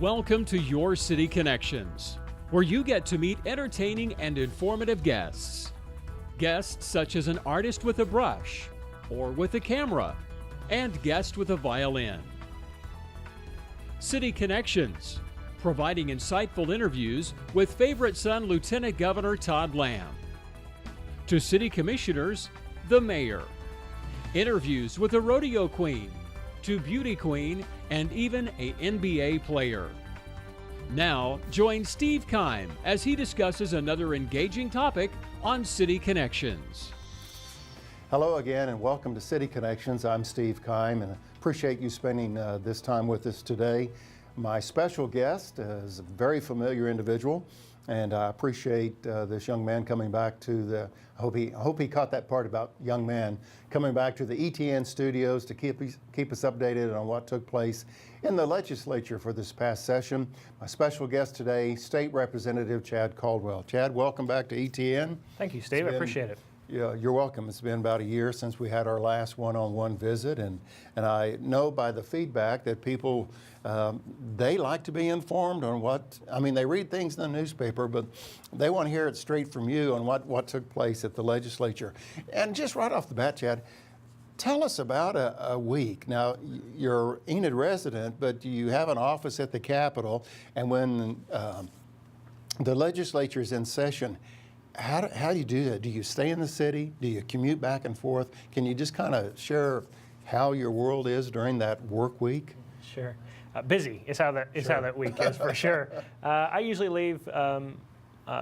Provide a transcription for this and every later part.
Welcome to Your City Connections, where you get to meet entertaining and informative guests. Guests such as an artist with a brush or with a camera, and guest with a violin. City Connections, providing insightful interviews with favorite son Lieutenant Governor Todd Lamb. To city commissioners, the mayor. Interviews with a rodeo queen, to beauty queen, and even a NBA player. Now, join Steve Keim as he discusses another engaging topic on City Connections. Hello again and welcome to City Connections. I'm Steve Keim and appreciate you spending this time with us today. My special guest is a very familiar individual, and I appreciate this young man coming back to the, I hope he caught that part about young man, coming back to the ETN studios to keep us updated on what took place in the legislature for this past session. My special guest today, State Representative Chad Caldwell. Chad, welcome back to ETN. Thank you, Steve. I appreciate it. Yeah, you're welcome. It's been about a year since we had our last one-on-one visit, and I know by the feedback that people, they like to be informed on what, I mean, they read things in the newspaper, but they want to hear it straight from you on what took place at the legislature. And just right off the bat, Chad, tell us about a week. Now, you're Enid resident, but you have an office at the Capitol, and when the legislature is in session, how do you do that? Do you stay in the city? Do you commute back and forth? Can you just kind of share how your world is during that work week? Sure. Busy is how that week is for sure. I usually leave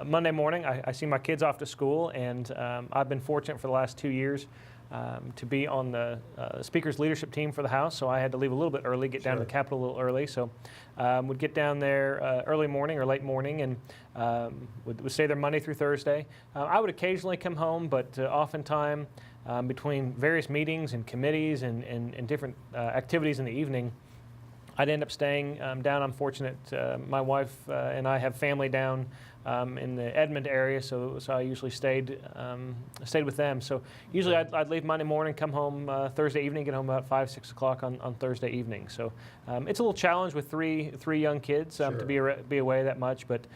Monday morning. I see my kids off to school, and I've been fortunate for the last 2 years to be on the Speaker's leadership team for the House, so I had to leave a little bit early, get down to the Capitol a little early. So would get down there early morning or late morning, and would stay there Monday through Thursday. I would occasionally come home, but oftentimes between various meetings and committees and different activities in the evening, I'd end up staying down. I'm fortunate. My wife and I have family down in the Edmond area, so I usually stayed with them. So usually I'd leave Monday morning, come home Thursday evening, get home about 5, 6 o'clock on Thursday evening. So it's a little challenge with three young kids to be away that much, but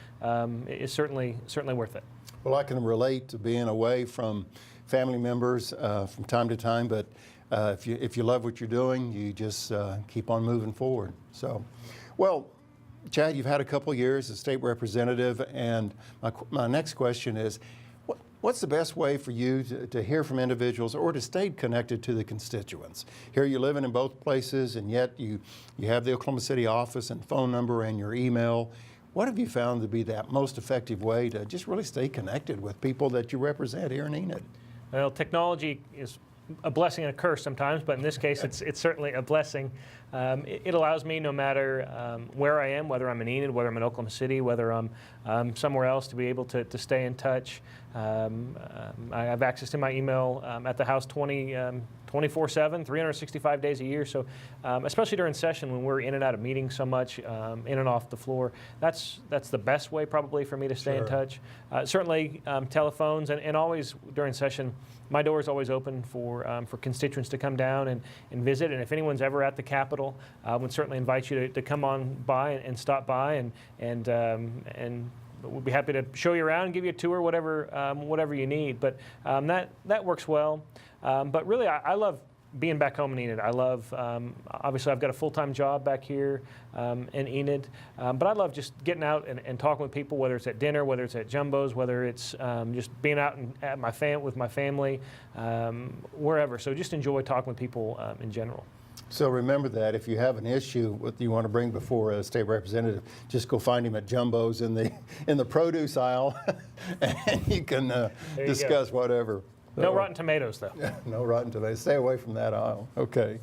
it's certainly worth it. Well, I can relate to being away from family members from time to time, but if you love what you're doing, you just keep on moving forward. So, well, Chad, you've had a couple years as state representative, and my next question is, what's the best way for you to hear from individuals or to stay connected to the constituents? Here you're living in both places, and yet you have the Oklahoma City office and phone number and your email. What have you found to be that most effective way to just really stay connected with people that you represent here in Enid? Well, technology is a blessing and a curse sometimes, but in this case, it's certainly a blessing. It allows me, no matter where I am, whether I'm in Enid, whether I'm in Oklahoma City, whether I'm somewhere else, to be able to stay in touch. I have access to my email at the House 24/7, 365 days a year. So especially during session when we're in and out of meetings so much, in and off the floor, that's the best way probably for me to stay in touch. Certainly telephones, and always during session, my door is always open for constituents to come down and visit. And if anyone's ever at the Capitol, I would certainly invite you to come on by and stop by, and we'll be happy to show you around and give you a tour, whatever you need. But that works well. But really, I love being back home in Enid. I love, obviously I've got a full-time job back here in Enid, but I love just getting out and talking with people, whether it's at dinner, whether it's at Jumbo's, whether it's just being out with my family, wherever. So just enjoy talking with people in general. So remember that if you have an issue you want to bring before a state representative, just go find him at Jumbo's in the produce aisle, and you can discuss whatever. No rotten tomatoes, though. No rotten tomatoes. Stay away from that aisle. Okay.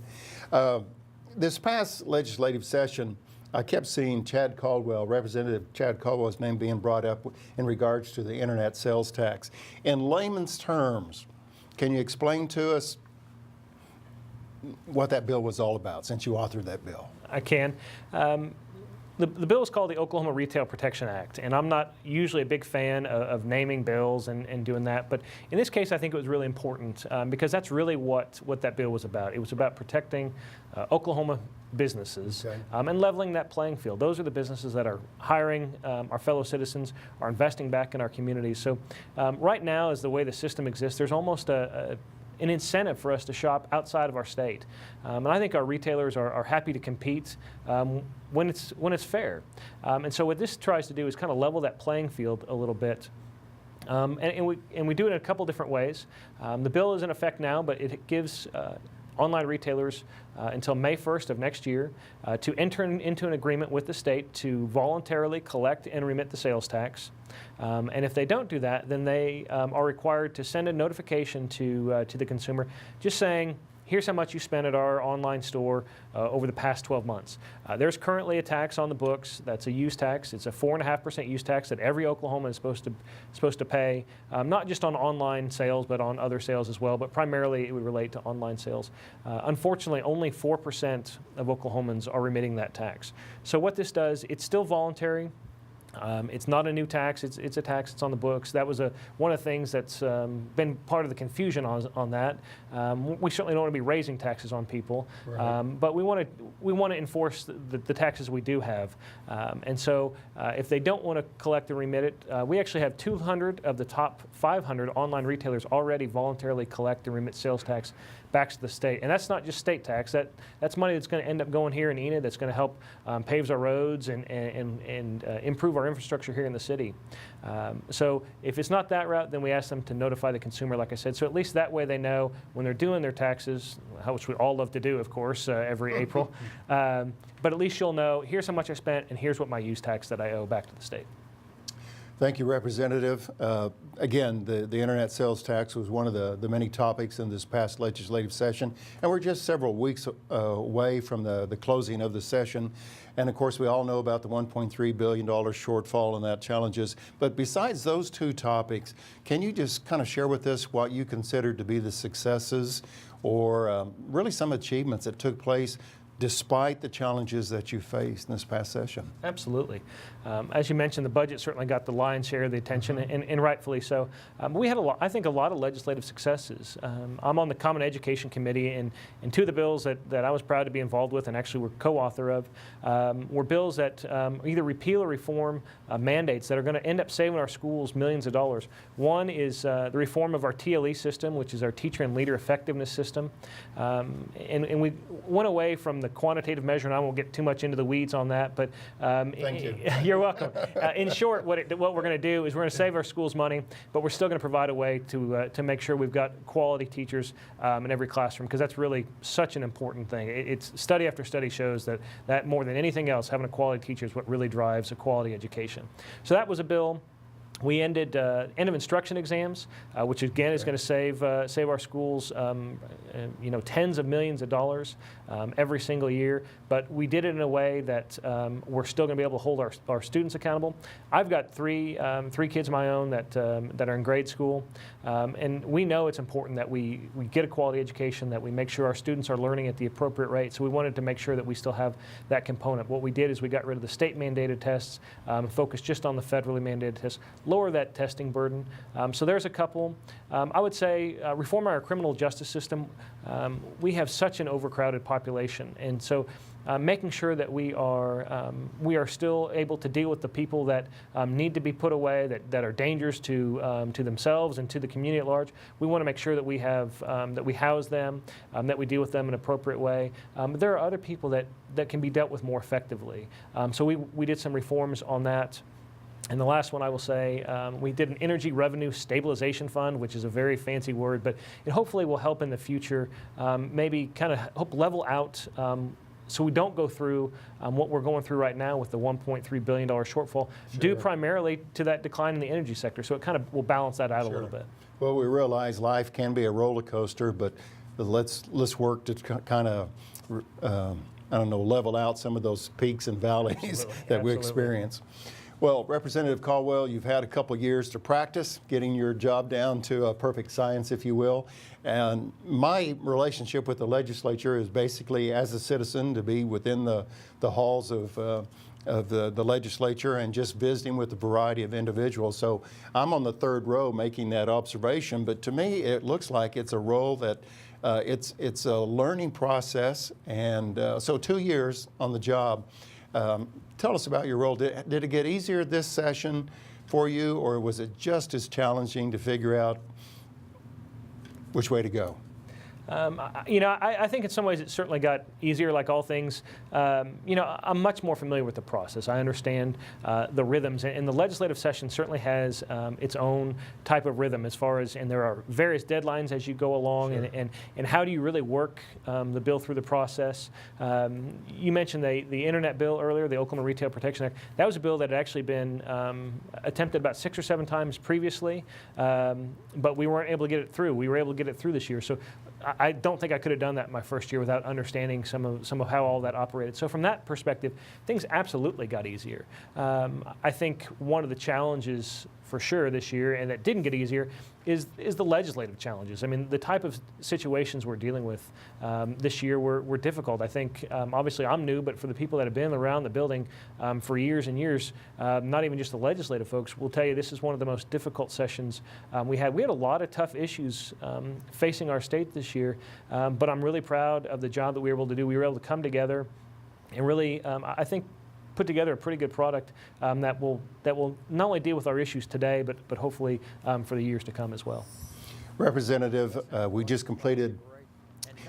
This past legislative session, I kept seeing Chad Caldwell, Representative Chad Caldwell's name being brought up in regards to the internet sales tax. In layman's terms, can you explain to us what that bill was all about, since you authored that bill? I can. The bill is called the Oklahoma Retail Protection Act, and I'm not usually a big fan of naming bills and doing that, but in this case I think it was really important because that's really what that bill was about. It was about protecting Oklahoma businesses and leveling that playing field. Those are the businesses that are hiring our fellow citizens, are investing back in our communities. So right now, as the way the system exists, there's almost an incentive for us to shop outside of our state. And I think our retailers are happy to compete when it's fair. And so what this tries to do is kind of level that playing field a little bit. And we do it in a couple different ways. The bill is in effect now, but it gives online retailers until May 1st of next year to enter into an agreement with the state to voluntarily collect and remit the sales tax. And if they don't do that, then they are required to send a notification to the consumer just saying, here's how much you spent at our online store over the past 12 months. There's currently a tax on the books that's a use tax. It's a 4.5% use tax that every Oklahoman is supposed to pay, not just on online sales, but on other sales as well. But primarily, it would relate to online sales. Unfortunately, only 4% of Oklahomans are remitting that tax. So what this does, it's still voluntary. It's not a new tax, it's a tax that's on the books. That was one of the things that's been part of the confusion on that. We certainly don't want to be raising taxes on people, right. But we want to enforce the taxes we do have. And so if they don't want to collect and remit it, we actually have 200 of the top 500 online retailers already voluntarily collect and remit sales tax back to the state. And that's not just state tax. That's money that's going to end up going here in Enid that's going to help pave our roads and improve our infrastructure here in the city. So if it's not that route, then we ask them to notify the consumer, like I said. So at least that way they know when they're doing their taxes, which we all love to do, of course, every April. But at least you'll know, here's how much I spent and here's what my use tax that I owe back to the state. Thank you, Representative. Again, the internet sales tax was one of the many topics in this past legislative session, and we're just several weeks away from the closing of the session. And of course, we all know about the $1.3 billion shortfall and that challenges. But besides those two topics, can you just kind of share with us what you consider to be the successes or really some achievements that took place despite the challenges that you faced in this past session? Absolutely. As you mentioned, the budget certainly got the lion's share of the attention, and rightfully so. We had, I think, a lot of legislative successes. I'm on the Common Education Committee, and two of the bills that I was proud to be involved with and actually were co-author of were bills that either repeal or reform mandates that are going to end up saving our schools millions of dollars. One is the reform of our TLE system, which is our Teacher and Leader Effectiveness System. And we went away from the quantitative measure, and I won't get too much into the weeds on that, but thank you. You're welcome. In short, what we're going to do is we're going to save our schools money, but we're still going to provide a way to make sure we've got quality teachers in every classroom, because that's really such an important thing. It's study after study shows that more than anything else, having a quality teacher is what really drives a quality education. So that was a bill. We ended end of instruction exams, which again is going to save our schools, tens of millions of dollars every single year. But we did it in a way that we're still going to be able to hold our students accountable. I've got three kids of my own that are in grade school, and we know it's important that we get a quality education, that we make sure our students are learning at the appropriate rate. So we wanted to make sure that we still have that component. What we did is we got rid of the state mandated tests, focused just on the federally mandated tests. Lower that testing burden. So there's a couple. I would say reform our criminal justice system. We have such an overcrowded population, and so making sure that we are still able to deal with the people that need to be put away, that are dangerous to themselves and to the community at large. We want to make sure that we have that we house them, that we deal with them in an appropriate way. There are other people that can be dealt with more effectively. So we did some reforms on that. And the last one I will say, we did an Energy Revenue Stabilization Fund, which is a very fancy word, but it hopefully will help in the future, maybe kind of help level out so we don't go through what we're going through right now with the $1.3 billion shortfall, due primarily to that decline in the energy sector. So it kind of will balance that out a little bit. Well, we realize life can be a roller coaster, but let's work to kind of, level out some of those peaks and valleys that we experience. Well, Representative Caldwell, you've had a couple years to practice getting your job down to a perfect science, if you will. And my relationship with the legislature is basically as a citizen to be within the halls of the legislature and just visiting with a variety of individuals. So I'm on the third row making that observation, but to me it looks like it's a role that it's a learning process. And so 2 years on the job. Tell us about your role. Did it get easier this session for you, or was it just as challenging to figure out which way to go? I think in some ways it certainly got easier, like all things. I'm much more familiar with the process. I understand the rhythms, and the legislative session certainly has its own type of rhythm as far as, and there are various deadlines as you go along, sure. and how do you really work the bill through the process. You mentioned the Internet bill earlier, the Oklahoma Retail Protection Act. That was a bill that had actually been attempted about 6 or 7 times previously, but we weren't able to get it through. We were able to get it through this year. So I don't think I could have done that my first year without understanding some of how all that operated. So from that perspective, things absolutely got easier. I think one of the challenges for sure this year, and that didn't get easier, is the legislative challenges. I mean, the type of situations we're dealing with this year were difficult. I think, obviously I'm new, but for the people that have been around the building for years and years, not even just the legislative folks, will tell you this is one of the most difficult sessions we had. We had a lot of tough issues facing our state this year, but I'm really proud of the job that we were able to do. We were able to come together and really, I think, put together a pretty good product that will not only deal with our issues today, but hopefully for the years to come as well. Representative, we just completed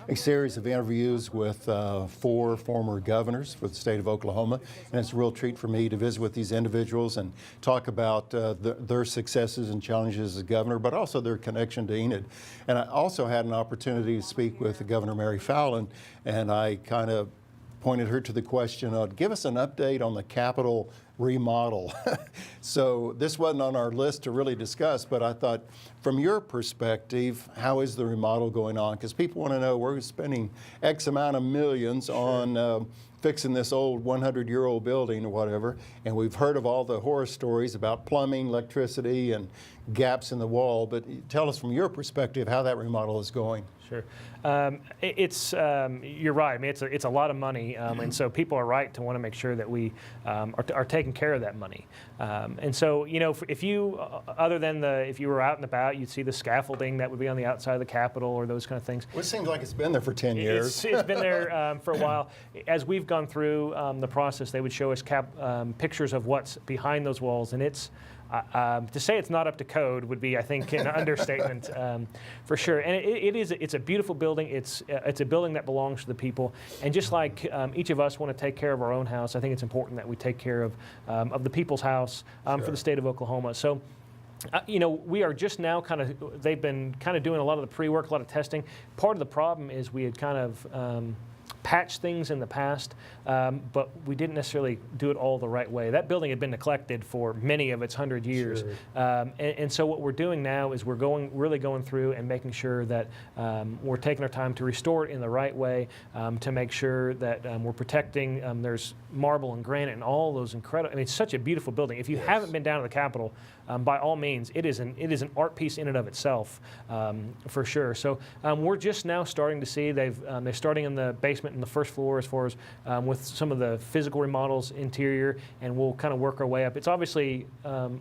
a series of interviews with 4 former governors for the state of Oklahoma, and it's a real treat for me to visit with these individuals and talk about their successes and challenges as governor, but also their connection to Enid. And I also had an opportunity to speak with Governor Mary Fallin, and I kind of pointed her to the question of, give us an update on the Capitol remodel. So this wasn't on our list to really discuss, but I thought, from your perspective, how is the remodel going on? Because people want to know, we're spending X amount of millions on fixing this old 100-year-old building or whatever, and we've heard of all the horror stories about plumbing, electricity, and gaps in the wall, but tell us from your perspective how that remodel is going. Sure. You're right. I mean, it's a lot of money, and so people are right to want to make sure that we are taking care of that money. And so, if you, other than if you were out and about, you'd see the scaffolding that would be on the outside of the Capitol or those kind of things. Well, it seems like it's been there for 10 years. It's been there for a while. As we've gone through the process, they would show us pictures of what's behind those walls, and it's to say it's not up to code would be, I think, an understatement for sure. And it's a beautiful building. It's a building that belongs to the people. And just like each of us want to take care of our own house, I think it's important that we take care of the people's house Sure. for the state of Oklahoma. So. We are just now they've been kind of doing a lot of the pre-work, a lot of testing. Part of the problem is we had kind of patched things in the past, but we didn't necessarily do it all the right way. That building had been neglected for many of its 100 years. Sure. And so what we're doing now is we're really going through and making sure that we're taking our time to restore it in the right way, to make sure that we're protecting. There's marble and granite and all those incredible, I mean, it's such a beautiful building. If you Yes. haven't been down to the Capitol, by all means, it is an art piece in and of itself, for sure. So we're just now starting to see they're starting in the basement and the first floor as far as with some of the physical remodels interior, and we'll kind of work our way up. It's obviously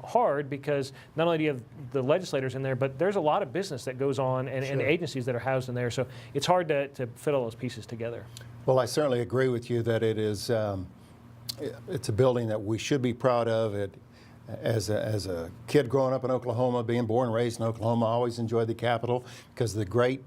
hard because not only do you have the legislators in there, but there's a lot of business that goes on and Sure. agencies that are housed in there. So it's hard to fit all those pieces together. Well, I certainly agree with you that it is. It's a building that we should be proud of. As a kid growing up in Oklahoma, being born and raised in Oklahoma, I always enjoyed the Capitol because of the great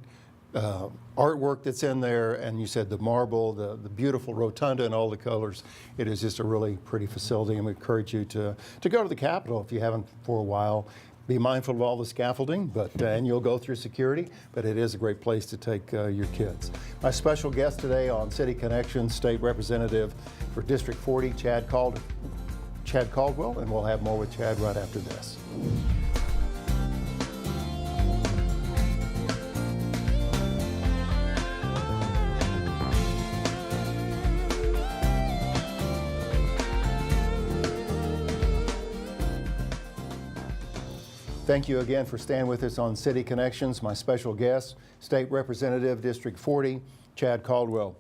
artwork that's in there, and you said the marble, the beautiful rotunda and all the colors. It is just a really pretty facility, and we encourage you to go to the Capitol if you haven't for a while. Be mindful of all the scaffolding, and you'll go through security, but it is a great place to take your kids. My special guest today on City Connection, State Representative for District 40, Chad Caldwell, and we'll have more with Chad right after this. Thank you again for staying with us on City Connections. My special guest, State Representative, District 40, Chad Caldwell.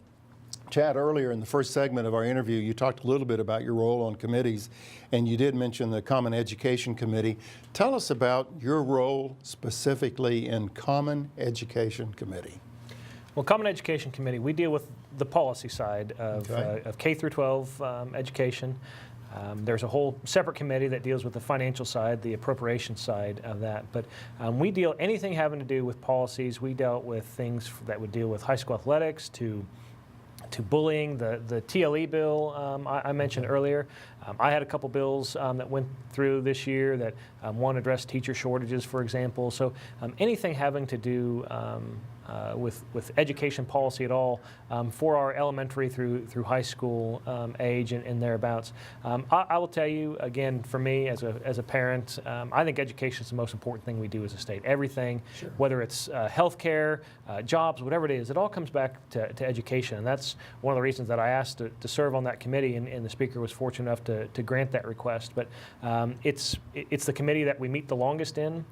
Chad, earlier in the first segment of our interview, you talked a little bit about your role on committees, and you did mention the Common Education Committee. Tell us about your role specifically in Common Education Committee. Well, Common Education Committee, we deal with the policy side of, of K through 12 education. There's a whole separate committee that deals with the financial side, the appropriation side of that. But we deal anything having to do with policies. We dealt with things that would deal with high school athletics, to bullying, the TLE bill I mentioned earlier. I had a couple bills that went through this year that one addressed teacher shortages, for example. So anything having to do with education policy at all for our elementary through high school age and thereabouts. I will tell you, again, for me as a parent, I think education is the most important thing we do as a state. Everything, sure, whether it's healthcare, jobs, whatever it is, it all comes back to education. And that's one of the reasons that I asked to serve on that committee, and the Speaker was fortunate enough to grant that request. But it's the committee that we meet the longest in.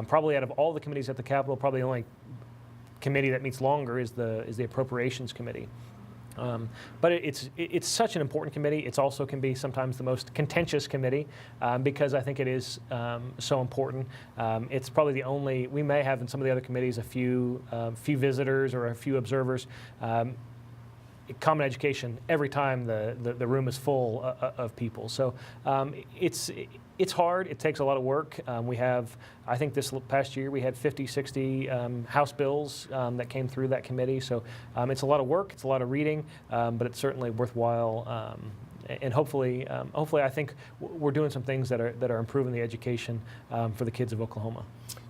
Probably out of all the committees at the Capitol, probably the only committee that meets longer is the Appropriations Committee. But it's such an important committee. It also can be sometimes the most contentious committee because I think it is so important. It's probably the only, we may have in some of the other committees a few visitors or a few observers. Common Education, every time the room is full of people. So it's hard. It takes a lot of work. We have, I think this past year, we had 50, 60 House bills that came through that committee. So it's a lot of work. It's a lot of reading, but it's certainly worthwhile. And hopefully, I think we're doing some things that are improving the education for the kids of Oklahoma.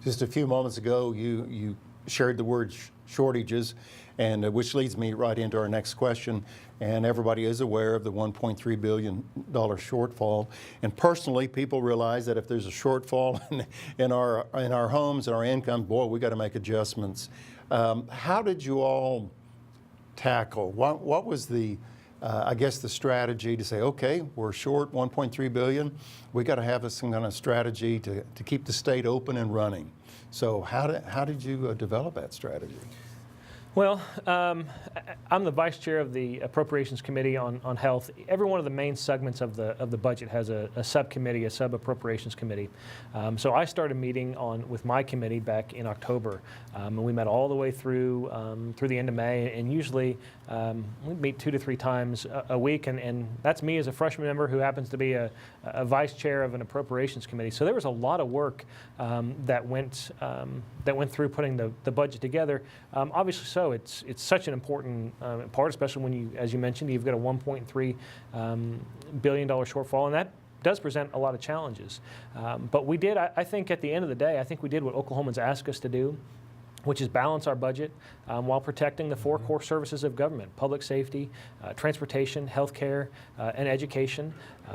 Just a few moments ago, you shared the word shortages, and which leads me right into our next question. And everybody is aware of the $1.3 billion shortfall. And personally, people realize that if there's a shortfall in our homes and our income, boy, we got to make adjustments. How did you all tackle? What was the I guess the strategy to say, okay, we're short $1.3 billion. We got to have some kind of strategy to keep the state open and running. So how did you develop that strategy? Well, I'm the vice chair of the Appropriations Committee on Health. Every one of the main segments of the budget has a subcommittee, a sub-appropriations committee. So I started meeting with my committee back in October, and we met all the way through the end of May. And usually we meet 2 to 3 times a week, and that's me as a freshman member who happens to be a vice chair of an Appropriations Committee. So there was a lot of work that went through putting the budget together. Obviously, so it's such an important part, especially when as you mentioned, you've got a $1.3 billion shortfall, and that does present a lot of challenges. But we did, I think, at the end of the day, I think we did what Oklahomans asked us to do, which is balance our budget while protecting the 4 core services of government: public safety, transportation, healthcare, and education.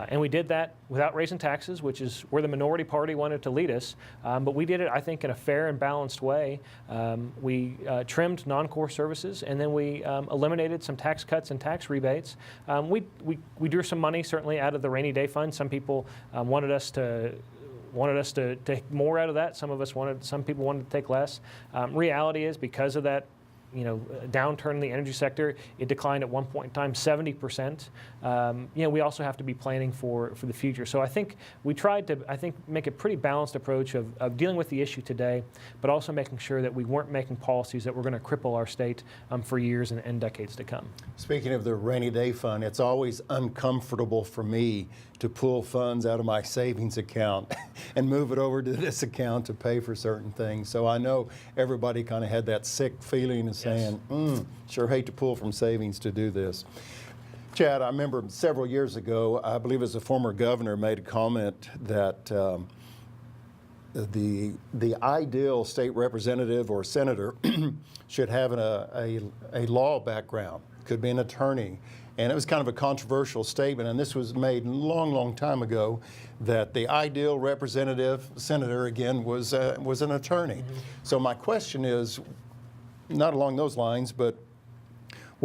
And we did that without raising taxes, which is where the minority party wanted to lead us. But we did it, I think, in a fair and balanced way. We trimmed non-core services, and then we eliminated some tax cuts and tax rebates. We drew some money, certainly, out of the rainy day fund. Some people wanted us to take more out of that. Some people wanted to take less. Reality is, because of that, downturn in the energy sector, it declined at one point in time 70%. We also have to be planning for the future. So I think we tried to, make a pretty balanced approach of dealing with the issue today, but also making sure that we weren't making policies that were going to cripple our state for years and decades to come. Speaking of the rainy day fund, it's always uncomfortable for me to pull funds out of my savings account and move it over to this account to pay for certain things. So I know everybody kind of had that sick feeling of saying, sure hate to pull from savings to do this. Chad, I remember several years ago, I believe as a former governor made a comment that the ideal state representative or senator should have a law background, could be an attorney. And it was kind of a controversial statement, and this was made a long, long time ago, that the ideal representative, senator, again, was an attorney. Mm-hmm. So my question is, not along those lines, but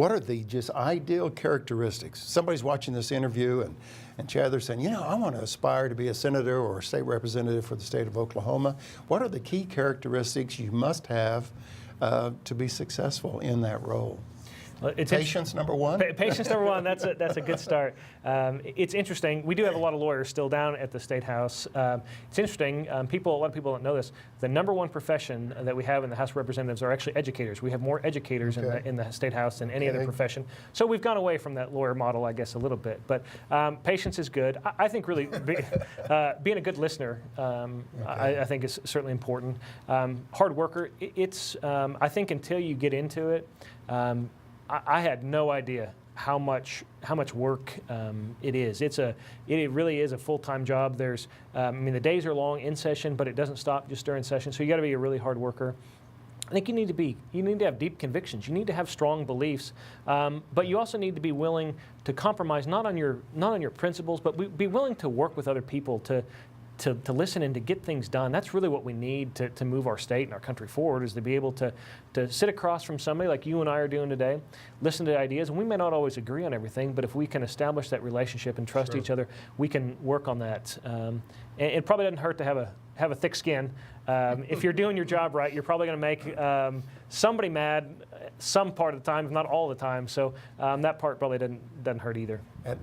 what are the just ideal characteristics? Somebody's watching this interview and Chad, they're saying, I want to aspire to be a senator or a state representative for the state of Oklahoma. What are the key characteristics you must have to be successful in that role? Well, patience, number one? Patience, number one. That's a good start. It's interesting. We do have a lot of lawyers still down at the State House. It's interesting. A lot of people don't know this. The number one profession that we have in the House of Representatives are actually educators. We have more educators in the State House than any other profession. So we've gone away from that lawyer model, I guess, a little bit. But patience is good. I think really being a good listener, I think is certainly important. Hard worker. I think until you get into it, I had no idea how much work it is. It really is a full-time job. The days are long in session, but it doesn't stop just during session. So you got to be a really hard worker. I think you need to have deep convictions. You need to have strong beliefs, but you also need to be willing to compromise not on your principles, but be willing to work with other people to listen and to get things done. That's really what we need to move our state and our country forward, is to be able to sit across from somebody like you and I are doing today, listen to ideas, and we may not always agree on everything, but if we can establish that relationship and trust each other, we can work on that. And it probably doesn't hurt to have a thick skin. If you're doing your job right, you're probably going to make somebody mad some part of the time, if not all the time. So that part probably doesn't hurt either.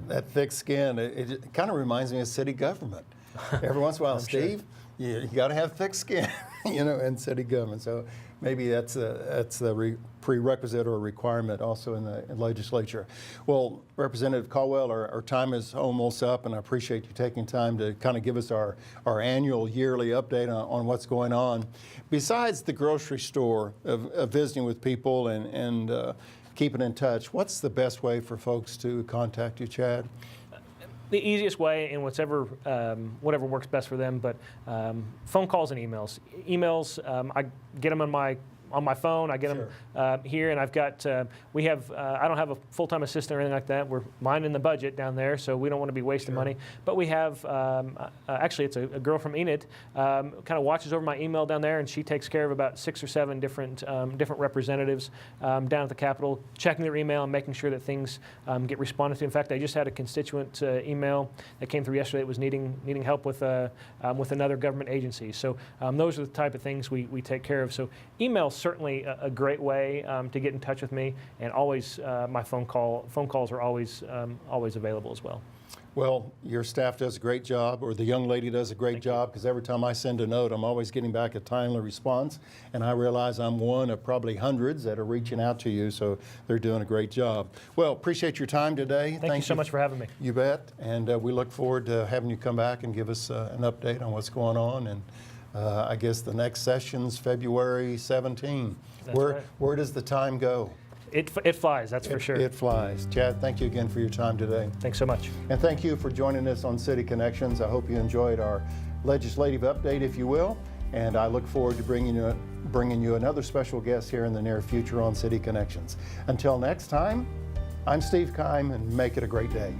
That thick skin, it kind of reminds me of city government. Every once in a while, Steve, you got to have thick skin, in city government. So maybe that's the prerequisite or requirement also in the legislature. Well, Representative Caldwell, our time is almost up, and I appreciate you taking time to kind of give us our annual yearly update on what's going on. Besides the grocery store, of visiting with people and keeping in touch, what's the best way for folks to contact you, Chad? The easiest way, and whatever works best for them, but phone calls and emails. Emails, I get them on my phone. I get them here, and I've got. I don't have a full-time assistant or anything like that. We're minding the budget down there, so we don't want to be wasting money. But we have. Actually, it's a girl from Enid. Kind of watches over my email down there, and she takes care of about 6 or 7 different representatives down at the Capitol, checking their email and making sure that things get responded to. In fact, I just had a constituent email that came through yesterday that was needing help with another government agency. So those are the type of things we take care of. So email certainly a great way to get in touch with me, and always my phone calls are always available as well. Well, your staff does a great job, or the young lady does a great job, because every time I send a note, I'm always getting back a timely response, and I realize I'm one of probably hundreds that are reaching out to you, so they're doing a great job. Well, appreciate your time today. Thank you so much for having me. You bet, and we look forward to having you come back and give us an update on what's going on. And I guess the next session's February 17. Where does the time go? It flies, that's for sure. It flies. Chad, thank you again for your time today. Thanks so much. And thank you for joining us on City Connections. I hope you enjoyed our legislative update, if you will, and I look forward to bringing you another special guest here in the near future on City Connections. Until next time, I'm Steve Keim, and make it a great day.